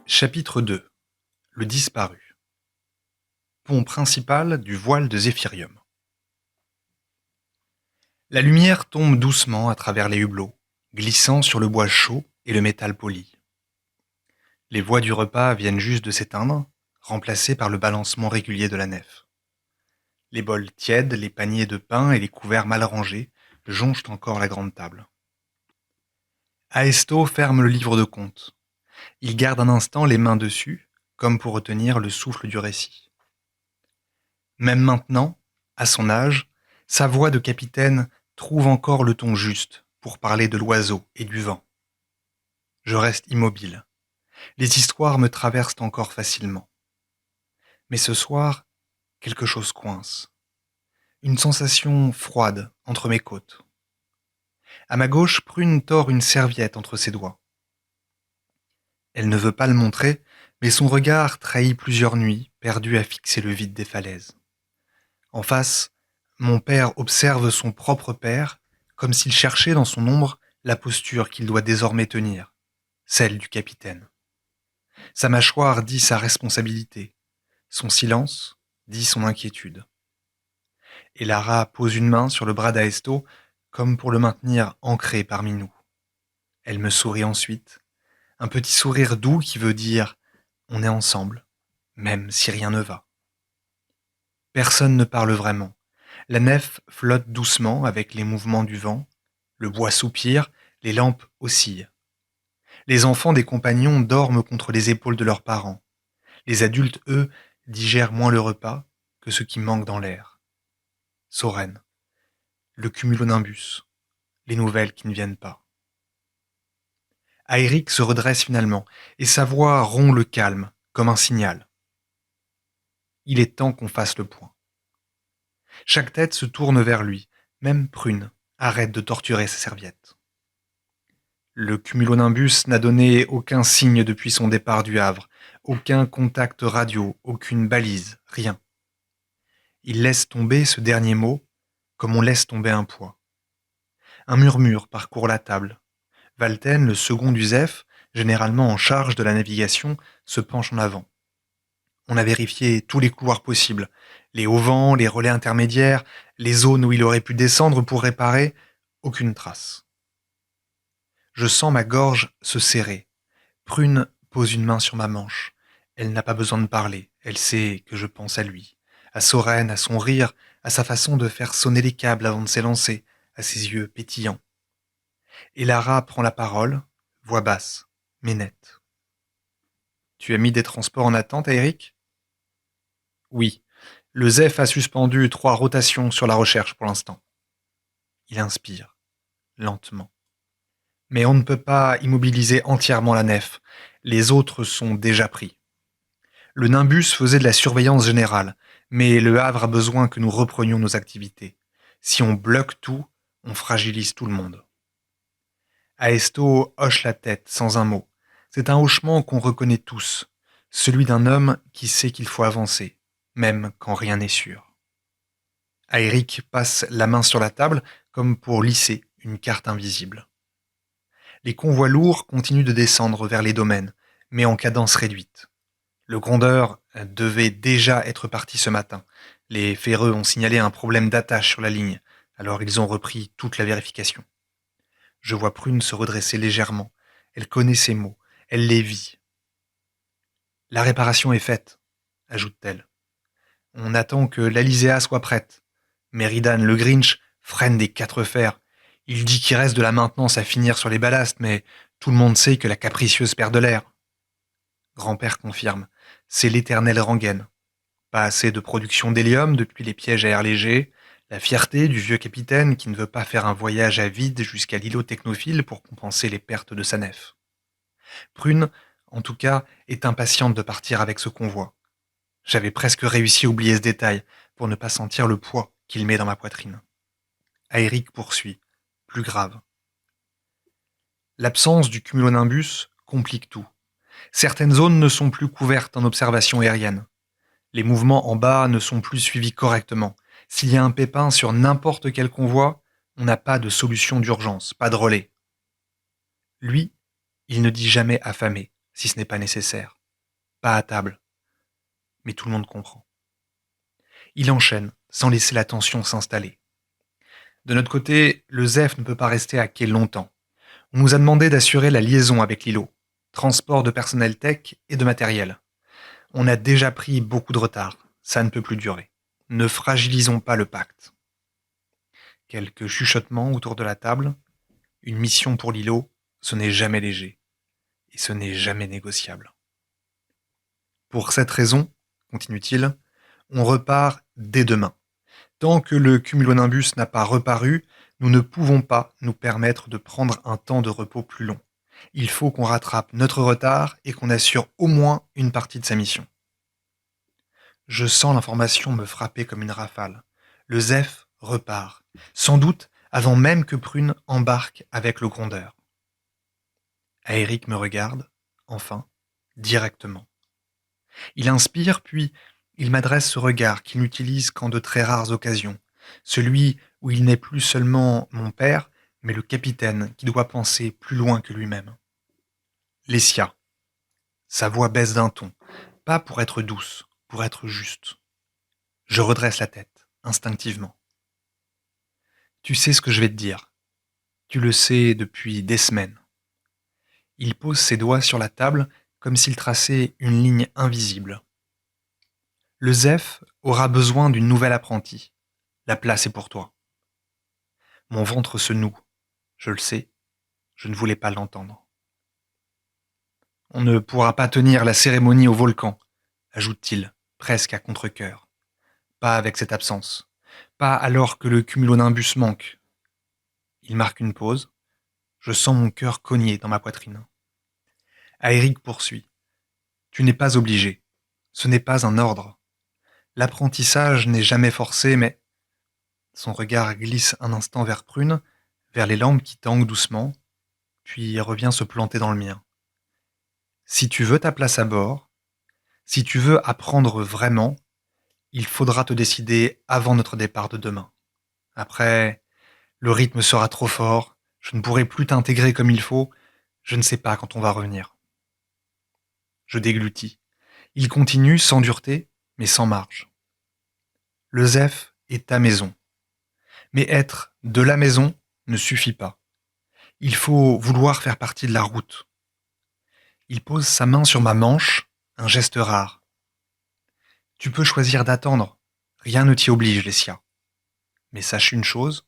Chapitre 2. Le disparu. Pont principal du voile de Zéphirium. La lumière tombe doucement à travers les hublots, glissant sur le bois chaud et le métal poli. Les voix du repas viennent juste de s'éteindre, remplacées par le balancement régulier de la nef. Les bols tièdes, les paniers de pain et les couverts mal rangés jonchent encore la grande table. Aesto ferme le livre de comptes. Il garde un instant les mains dessus, comme pour retenir le souffle du récit. Même maintenant, à son âge, sa voix de capitaine trouve encore le ton juste pour parler de l'oiseau et du vent. Je reste immobile. Les histoires me traversent encore facilement. Mais ce soir, quelque chose coince. Une sensation froide entre mes côtes. À ma gauche, Prune tord une serviette entre ses doigts. Elle ne veut pas le montrer, mais son regard trahit plusieurs nuits perdues à fixer le vide des falaises. En face, mon père observe son propre père, comme s'il cherchait dans son ombre la posture qu'il doit désormais tenir, celle du capitaine. Sa mâchoire dit sa responsabilité, son silence dit son inquiétude. Et Lara pose une main sur le bras d'Aesto, comme pour le maintenir ancré parmi nous. Elle me sourit ensuite, un petit sourire doux qui veut dire « on est ensemble, même si rien ne va ». Personne ne parle vraiment. La nef flotte doucement avec les mouvements du vent, le bois soupire, les lampes oscillent. Les enfants des compagnons dorment contre les épaules de leurs parents. Les adultes, eux, digèrent moins le repas que ce qui manque dans l'air. Sorène, le cumulonimbus, les nouvelles qui ne viennent pas. Aéric se redresse finalement, et sa voix rompt le calme, comme un signal. Il est temps qu'on fasse le point. Chaque tête se tourne vers lui, même Prune arrête de torturer sa serviette. Le cumulonimbus n'a donné aucun signe depuis son départ du Havre, aucun contact radio, aucune balise, rien. Il laisse tomber ce dernier mot comme on laisse tomber un poids. Un murmure parcourt la table. Valten, le second du Zeph, généralement en charge de la navigation, se penche en avant. On a vérifié tous les couloirs possibles, les auvents, les relais intermédiaires, les zones où il aurait pu descendre pour réparer, aucune trace. Je sens ma gorge se serrer. Prune pose une main sur ma manche. Elle n'a pas besoin de parler, elle sait que je pense à lui, à Sorène, à son rire, à sa façon de faire sonner les câbles avant de s'élancer, à ses yeux pétillants. Et Lara prend la parole, voix basse, mais nette. Tu as mis des transports en attente, Eric ? Oui. Le Zeph a suspendu 3 rotations sur la recherche pour l'instant. Il inspire, lentement. Mais on ne peut pas immobiliser entièrement la nef. Les autres sont déjà pris. Le Nimbus faisait de la surveillance générale, mais le Havre a besoin que nous reprenions nos activités. Si on bloque tout, on fragilise tout le monde. Aesto hoche la tête sans un mot. C'est un hochement qu'on reconnaît tous, celui d'un homme qui sait qu'il faut avancer, même quand rien n'est sûr. Aéric passe la main sur la table comme pour lisser une carte invisible. Les convois lourds continuent de descendre vers les domaines, mais en cadence réduite. Le grondeur devait déjà être parti ce matin. Les ferreux ont signalé un problème d'attache sur la ligne, alors ils ont repris toute la vérification. Je vois Prune se redresser légèrement. Elle connaît ses mots, elle les vit. La réparation est faite, ajoute-t-elle. On attend que l'Alizéa soit prête. Meridan, le Grinch, freine des 4 fers. Il dit qu'il reste de la maintenance à finir sur les ballasts, mais tout le monde sait que la capricieuse perd de l'air. Grand-père confirme. C'est l'éternelle rengaine. Pas assez de production d'hélium depuis les pièges à air léger, la fierté du vieux capitaine qui ne veut pas faire un voyage à vide jusqu'à l'îlot technophile pour compenser les pertes de sa nef. Prune, en tout cas, est impatiente de partir avec ce convoi. J'avais presque réussi à oublier ce détail pour ne pas sentir le poids qu'il met dans ma poitrine. Aéric poursuit, plus grave. L'absence du cumulonimbus complique tout. Certaines zones ne sont plus couvertes en observation aérienne. Les mouvements en bas ne sont plus suivis correctement. S'il y a un pépin sur n'importe quel convoi, on n'a pas de solution d'urgence, pas de relais. Lui, il ne dit jamais affamé, si ce n'est pas nécessaire. Pas à table. Mais tout le monde comprend. Il enchaîne, sans laisser la tension s'installer. De notre côté, le ZEF ne peut pas rester à quai longtemps. On nous a demandé d'assurer la liaison avec l'îlot, transport de personnel tech et de matériel. On a déjà pris beaucoup de retard, ça ne peut plus durer. Ne fragilisons pas le pacte. Quelques chuchotements autour de la table. Une mission pour l'îlot, ce n'est jamais léger. Et ce n'est jamais négociable. Pour cette raison, continue-t-il, on repart dès demain. Tant que le cumulonimbus n'a pas reparu, nous ne pouvons pas nous permettre de prendre un temps de repos plus long. Il faut qu'on rattrape notre retard et qu'on assure au moins une partie de sa mission. Je sens l'information me frapper comme une rafale. Le ZEF repart, sans doute avant même que Prune embarque avec le grondeur. Aéric me regarde, enfin, directement. Il inspire, puis il m'adresse ce regard qu'il n'utilise qu'en de très rares occasions, celui où il n'est plus seulement mon père, mais le capitaine qui doit penser plus loin que lui-même. Lessia. Sa voix baisse d'un ton, pas pour être douce, pour être juste. Je redresse la tête, instinctivement. Tu sais ce que je vais te dire. Tu le sais depuis des semaines. Il pose ses doigts sur la table comme s'il traçait une ligne invisible. Le ZEF aura besoin d'une nouvelle apprentie. La place est pour toi. Mon ventre se noue. Je le sais, je ne voulais pas l'entendre. On ne pourra pas tenir la cérémonie au volcan, ajoute-t-il, presque à contre-cœur. Pas avec cette absence. Pas alors que le cumulonimbus manque. Il marque une pause. Je sens mon cœur cogner dans ma poitrine. Aéric poursuit. Tu n'es pas obligé. Ce n'est pas un ordre. L'apprentissage n'est jamais forcé, mais... Son regard glisse un instant vers Prune, vers les lampes qui tanguent doucement, puis revient se planter dans le mien. Si tu veux ta place à bord, si tu veux apprendre vraiment, il faudra te décider avant notre départ de demain. Après, le rythme sera trop fort, je ne pourrai plus t'intégrer comme il faut, je ne sais pas quand on va revenir. Je déglutis. Il continue sans dureté, mais sans marge. Le ZEF est ta maison. Mais être de la maison ne suffit pas. Il faut vouloir faire partie de la route. Il pose sa main sur ma manche, un geste rare. Tu peux choisir d'attendre. Rien ne t'y oblige, Lessia. Mais sache une chose,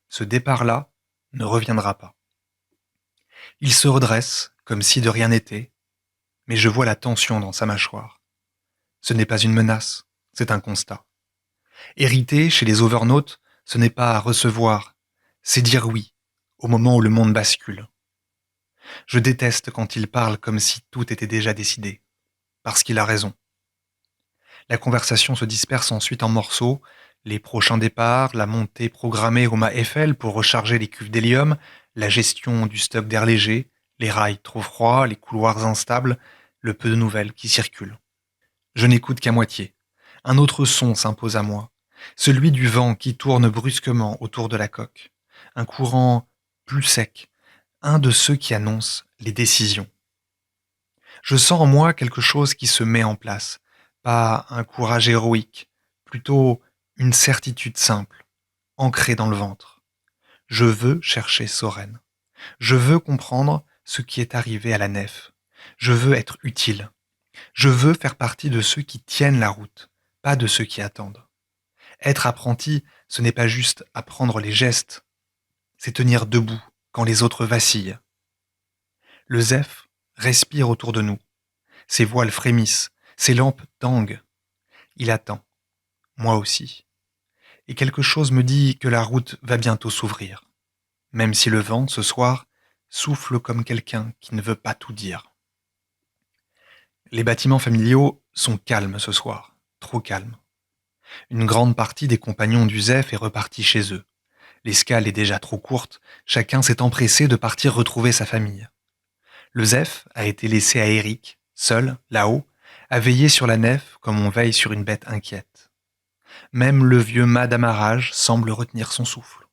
ce départ-là ne reviendra pas. Il se redresse, comme si de rien n'était, mais je vois la tension dans sa mâchoire. Ce n'est pas une menace, c'est un constat. Hériter chez les overnautes, ce n'est pas recevoir, c'est dire oui, au moment où le monde bascule. Je déteste quand il parle comme si tout était déjà décidé, parce qu'il a raison. La conversation se disperse ensuite en morceaux, les prochains départs, la montée programmée au mât Eiffel pour recharger les cuves d'hélium, la gestion du stock d'air léger, les rails trop froids, les couloirs instables, le peu de nouvelles qui circulent. Je n'écoute qu'à moitié. Un autre son s'impose à moi, celui du vent qui tourne brusquement autour de la coque. Un courant plus sec, un de ceux qui annoncent les décisions. Je sens en moi quelque chose qui se met en place, pas un courage héroïque, plutôt une certitude simple, ancrée dans le ventre. Je veux chercher Soren. Je veux comprendre ce qui est arrivé à la nef. Je veux être utile. Je veux faire partie de ceux qui tiennent la route, pas de ceux qui attendent. Être apprenti, ce n'est pas juste apprendre les gestes, c'est tenir debout quand les autres vacillent. Le ZEF respire autour de nous. Ses voiles frémissent, ses lampes tanguent. Il attend, moi aussi. Et quelque chose me dit que la route va bientôt s'ouvrir, même si le vent, ce soir, souffle comme quelqu'un qui ne veut pas tout dire. Les bâtiments familiaux sont calmes ce soir, trop calmes. Une grande partie des compagnons du ZEF est repartie chez eux. L'escale est déjà trop courte, chacun s'est empressé de partir retrouver sa famille. Le ZEF a été laissé à Eric, seul, là-haut, à veiller sur la nef comme on veille sur une bête inquiète. Même le vieux mât d'amarrage semble retenir son souffle.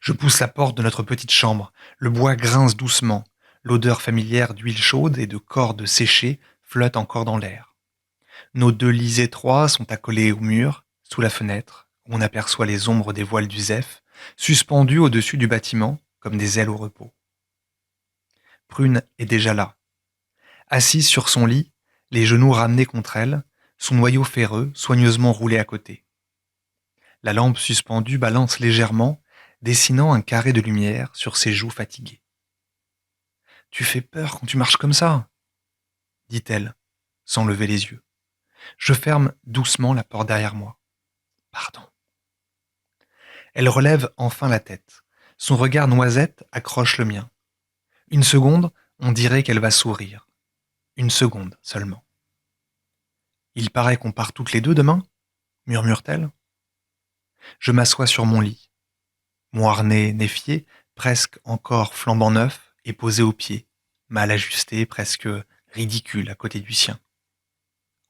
Je pousse la porte de notre petite chambre. Le bois grince doucement. L'odeur familière d'huile chaude et de cordes séchées flotte encore dans l'air. Nos deux lits étroits sont accolés au mur, sous la fenêtre, où on aperçoit les ombres des voiles du Zef, suspendues au-dessus du bâtiment, comme des ailes au repos. Prune est déjà là. Assise sur son lit, les genoux ramenés contre elle, son noyau ferreux soigneusement roulé à côté. La lampe suspendue balance légèrement, dessinant un carré de lumière sur ses joues fatiguées. « Tu fais peur quand tu marches comme ça ?» dit-elle, sans lever les yeux. Je ferme doucement la porte derrière moi. « Pardon. » Elle relève enfin la tête. Son regard noisette accroche le mien. Une seconde, on dirait qu'elle va sourire. Une seconde seulement. « Il paraît qu'on part toutes les deux demain ?» murmure-t-elle. Je m'assois sur mon lit. Mon harnais néfié, presque encore flambant neuf, est posé au pied, mal ajusté, presque ridicule à côté du sien.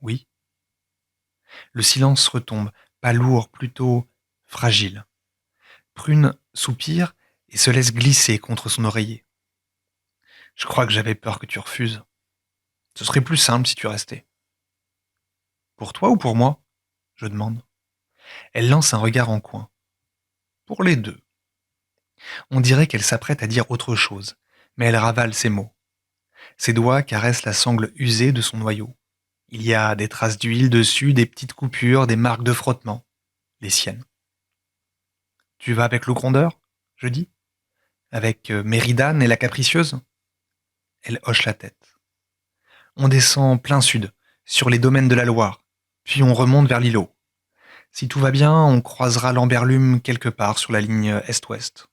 Oui. Le silence retombe, pas lourd, plutôt fragile. Prune soupire et se laisse glisser contre son oreiller. Je crois que j'avais peur que tu refuses. Ce serait plus simple si tu restais. Pour toi ou pour moi ? Je demande. Elle lance un regard en coin. Pour les deux. On dirait qu'elle s'apprête à dire autre chose, mais elle ravale ses mots. Ses doigts caressent la sangle usée de son noyau. Il y a des traces d'huile dessus, des petites coupures, des marques de frottement. Les siennes. Tu vas avec le grondeur ? Je dis. Avec Méridan et la capricieuse ? Elle hoche la tête. On descend plein sud, sur les domaines de la Loire, puis on remonte vers l'îlot. Si tout va bien, on croisera l'Amberlume quelque part sur la ligne est-ouest.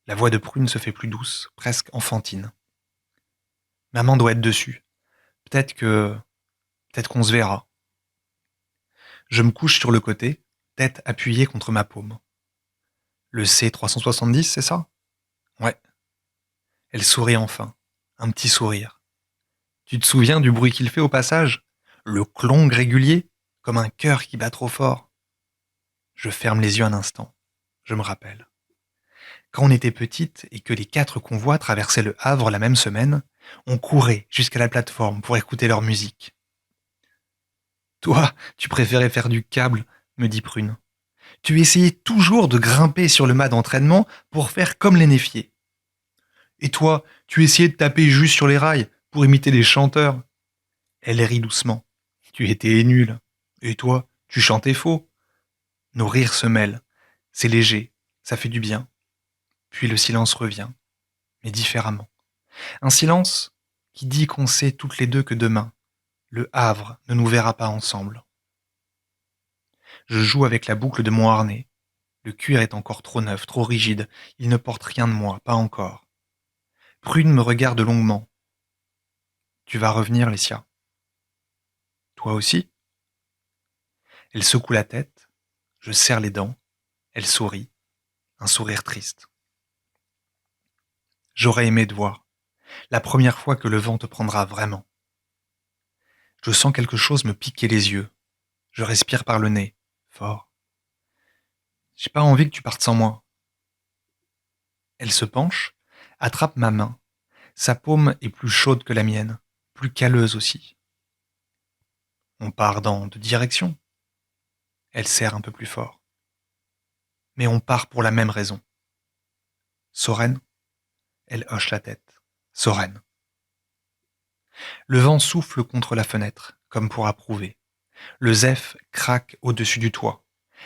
La voix de Prune se fait plus douce, presque enfantine. Maman doit être dessus. Peut-être qu'on se verra. Je me couche sur le côté, tête appuyée contre ma paume. Le C370, c'est ça ? Ouais. Elle sourit enfin. Un petit sourire. Tu te souviens du bruit qu'il fait au passage ? Le clong régulier, comme un cœur qui bat trop fort. Je ferme les yeux un instant. Je me rappelle. Quand on était petite et que les 4 convois traversaient le Havre la même semaine, on courait jusqu'à la plateforme pour écouter leur musique. Toi, tu préférais faire du câble, me dit Prune. Tu essayais toujours de grimper sur le mât d'entraînement pour faire comme les néfiers. Et toi, tu essayais de taper juste sur les rails pour imiter les chanteurs. Elle rit doucement. Tu étais nul. Et toi, tu chantais faux. Nos rires se mêlent. C'est léger, ça fait du bien. Puis le silence revient, mais différemment. Un silence qui dit qu'on sait toutes les deux que demain, le Havre ne nous verra pas ensemble. Je joue avec la boucle de mon harnais. Le cuir est encore trop neuf, trop rigide. Il ne porte rien de moi, pas encore. Prune me regarde longuement. Tu vas revenir, Lessia. Toi aussi ? Elle secoue la tête. Je serre les dents. Elle sourit. Un sourire triste. J'aurais aimé te voir. La première fois que le vent te prendra vraiment. Je sens quelque chose me piquer les yeux. Je respire par le nez, fort. J'ai pas envie que tu partes sans moi. Elle se penche, attrape ma main. Sa paume est plus chaude que la mienne, plus calleuse aussi. On part dans 2 directions. Elle serre un peu plus fort. Mais on part pour la même raison. Sorène ? Elle hoche la tête. Sorène. Le vent souffle contre la fenêtre, comme pour approuver. Le zef craque au-dessus du toit.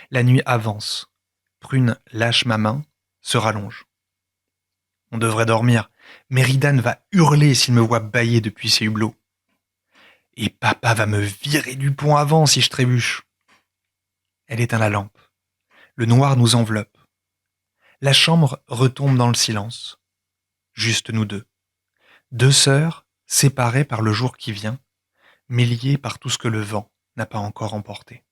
La nuit avance. Prune lâche ma main, se rallonge. On devrait dormir. Méridan va hurler s'il me voit bâiller depuis ses hublots. Et papa va me virer du pont avant si je trébuche. Elle éteint la lampe. Le noir nous enveloppe. La chambre retombe dans le silence. Juste nous deux. 2 sœurs, séparées par le jour qui vient, mais liées par tout ce que le vent n'a pas encore emporté.